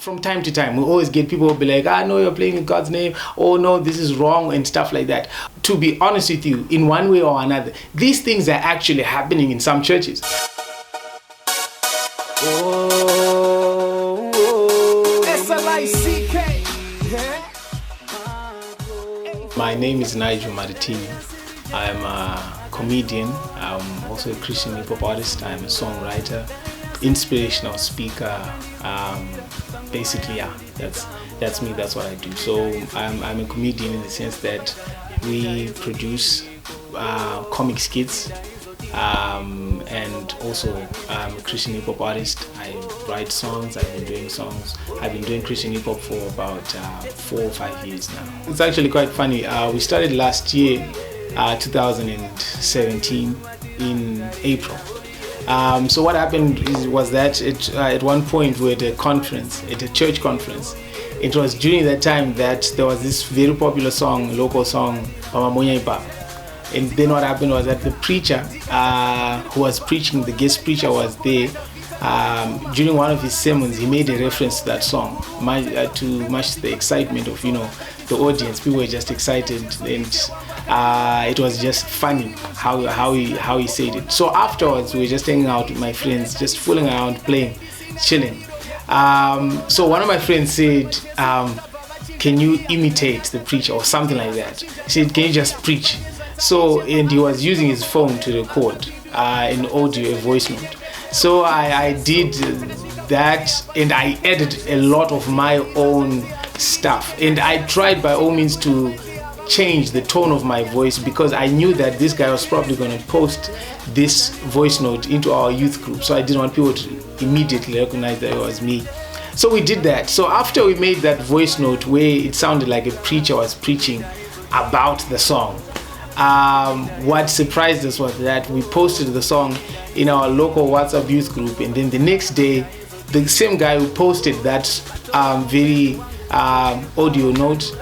From time to time, we always get people who be like, no, you're playing in God's name. Oh, no, this is wrong and stuff like that. To be honest with you, in one way or another, these things are actually happening in some churches. S-L-I-C-K. My name is Nigel Maritinyu. I'm a comedian. I'm also a Christian hip-hop artist. I'm a songwriter, inspirational speaker. Basically, yeah, that's me. That's what I do. So I'm a comedian in the sense that we produce comic skits, and also I'm a Christian hip hop artist. I write songs. I've been doing songs. I've been doing Christian hip hop for about 4 or 5 years now. It's actually quite funny. We started last year, 2017, in April. So what happened was that at one point we were at a conference, at a church conference. It was during that time that there was this very popular song, local song, Mberego. And then what happened was that the preacher who was preaching, the guest preacher was there. During one of his sermons, he made a reference to that song, to match the excitement of the audience. People were just excited, and it was just funny how he said it. So afterwards, we were just hanging out with my friends, just fooling around, playing, chilling. So one of my friends said, "Can you imitate the preacher?" or something like that. He said, "Can you just preach?" So, and he was using his phone to record an audio, a voice note. So I did that, and I added a lot of my own stuff, and I tried by all means to change the tone of my voice, because I knew that this guy was probably going to post this voice note into our youth group, so I didn't want people to immediately recognize that it was me. So we did that. So after we made that voice note where it sounded like a preacher was preaching about the song, what surprised us was that we posted the song in our local WhatsApp youth group, and then the next day the same guy who posted that very audio note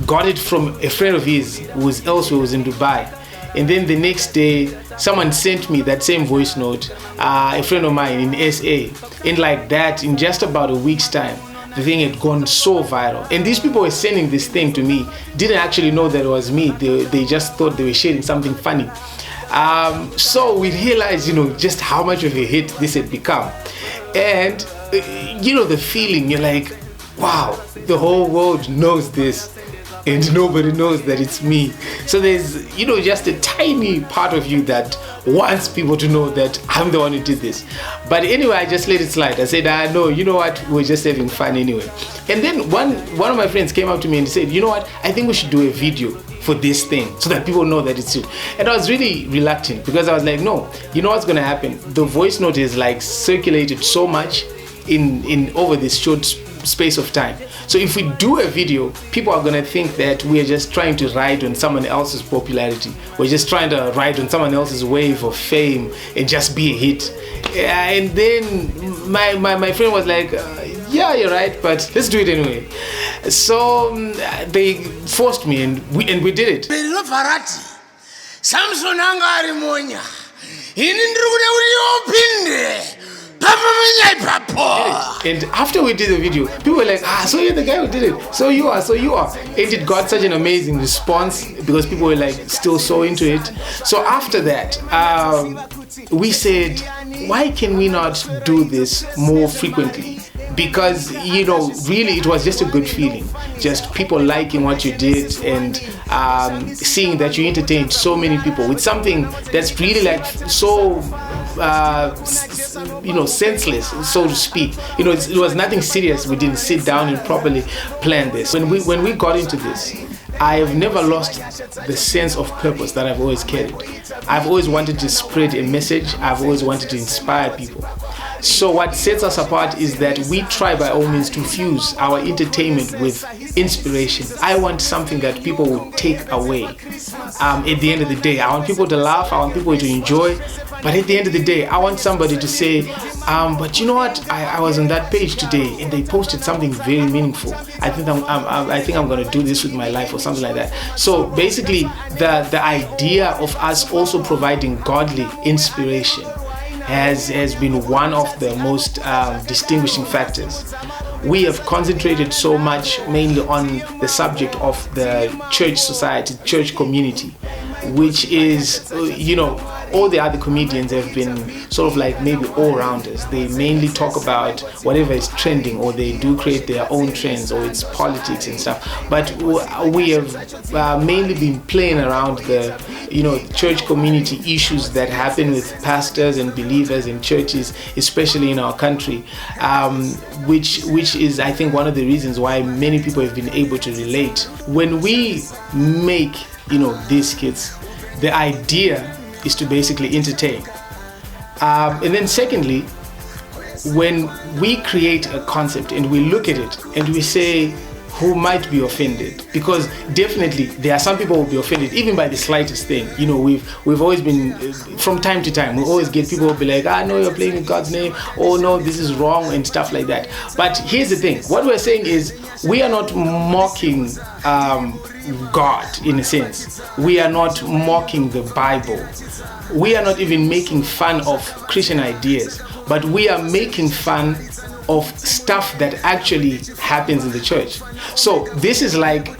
got it from a friend of his who was elsewhere, was in Dubai. And then the next day someone sent me that same voice note, a friend of mine in SA, and like that, in just about a week's time, the thing had gone so viral. And these people were sending this thing to me, didn't actually know that it was me. They just thought they were sharing something funny. So we realized, just how much of a hit this had become. And, the feeling, you're like, wow, the whole world knows this, and nobody knows that it's me. So there's, just a tiny part of you that wants people to know that I'm the one who did this. But anyway, I just let it slide. I said, no, you know what? We're just having fun anyway. And then one of my friends came up to me and said, you know what? I think we should do a video for this thing so that people know that it's you. And I was really reluctant, because I was like, no, you know what's going to happen? The voice note is like circulated so much in over this short space of time. So if we do a video, people are going to think that we're just trying to ride on someone else's popularity. We're just trying to ride on someone else's wave of fame and just be a hit. And then my friend was like, yeah, you're right, but let's do it anyway. So they forced me, and we did it. And after we did the video, people were like, so you're the guy who did it, so you are. And it got such an amazing response, because people were like still so into it. So after that, we said, why can we not do this more frequently? Because really it was just a good feeling, just people liking what you did, and seeing that you entertained so many people with something that's really like so senseless, so to speak. It was nothing serious. We didn't sit down and properly plan this. When we got into this, I've never lost the sense of purpose that I've always carried. I've always wanted to spread a message. I've always wanted to inspire people. So what sets us apart is that we try by all means to fuse our entertainment with inspiration. I want something that people will take away. At the end of the day, I want people to laugh. I want people to enjoy. But at the end of the day, I want somebody to say, but you know what? I was on that page today, and they posted something very meaningful. I think I'm going to do this with my life, or something like that. So basically, the idea of us also providing godly inspiration has been one of the most distinguishing factors. we have concentrated so much mainly on the subject of the church society, church community, which is, all the other comedians have been sort of like maybe all-rounders. They mainly talk about whatever is trending, or they do create their own trends, or it's politics and stuff. But we have mainly been playing around the, church community issues that happen with pastors and believers in churches, especially in our country, which is, I think, one of the reasons why many people have been able to relate. When we make, these skits, the idea is to basically entertain. And then secondly, when we create a concept and we look at it and we say, who might be offended? Because definitely there are some people who will be offended even by the slightest thing. We've always been, from time to time, we always get people who will be like, no, you're playing in God's name, oh no, this is wrong, and stuff like that. But here's the thing, what we're saying is, we are not mocking God in a sense. We are not mocking the Bible. We are not even making fun of Christian ideas, but we are making fun of stuff that actually happens in the church. So this is like,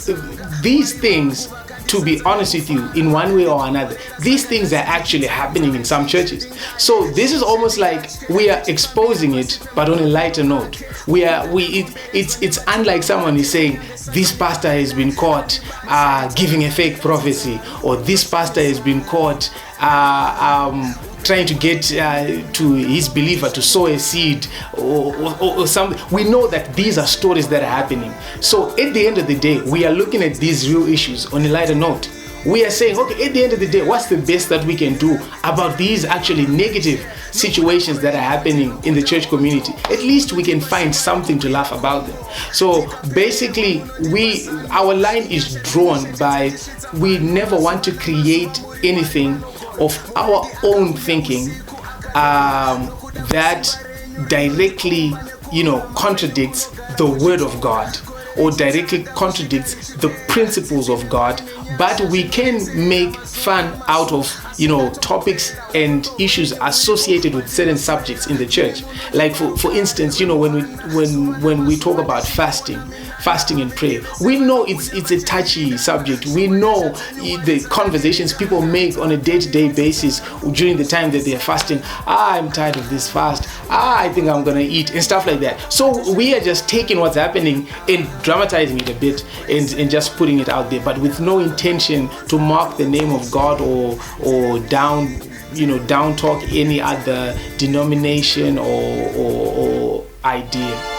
these things, to be honest with you, in one way or another, these things are actually happening in some churches. So this is almost like we are exposing it, but on a lighter note. It's unlike someone is saying, this pastor has been caught giving a fake prophecy, or this pastor has been caught trying to get to his believer to sow a seed or something. We know that these are stories that are happening. So at the end of the day, we are looking at these real issues on a lighter note. We are saying, okay, at the end of the day, what's the best that we can do about these actually negative situations that are happening in the church community? At least we can find something to laugh about them. So basically, our line is drawn by, we never want to create anything of our own thinking that directly, contradicts the word of God, or directly contradicts the principles of God, but we can make fun out of, topics and issues associated with certain subjects in the church. Like for instance, when we talk about fasting and prayer, we know it's a touchy subject. We know the conversations people make on a day-to-day basis during the time that they're fasting. I'm tired of this fast. I think I'm gonna eat, and stuff like that. So we are just taking what's happening and dramatizing it a bit and just putting it out there, but with no intention to mock the name of God or down talk any other denomination or idea.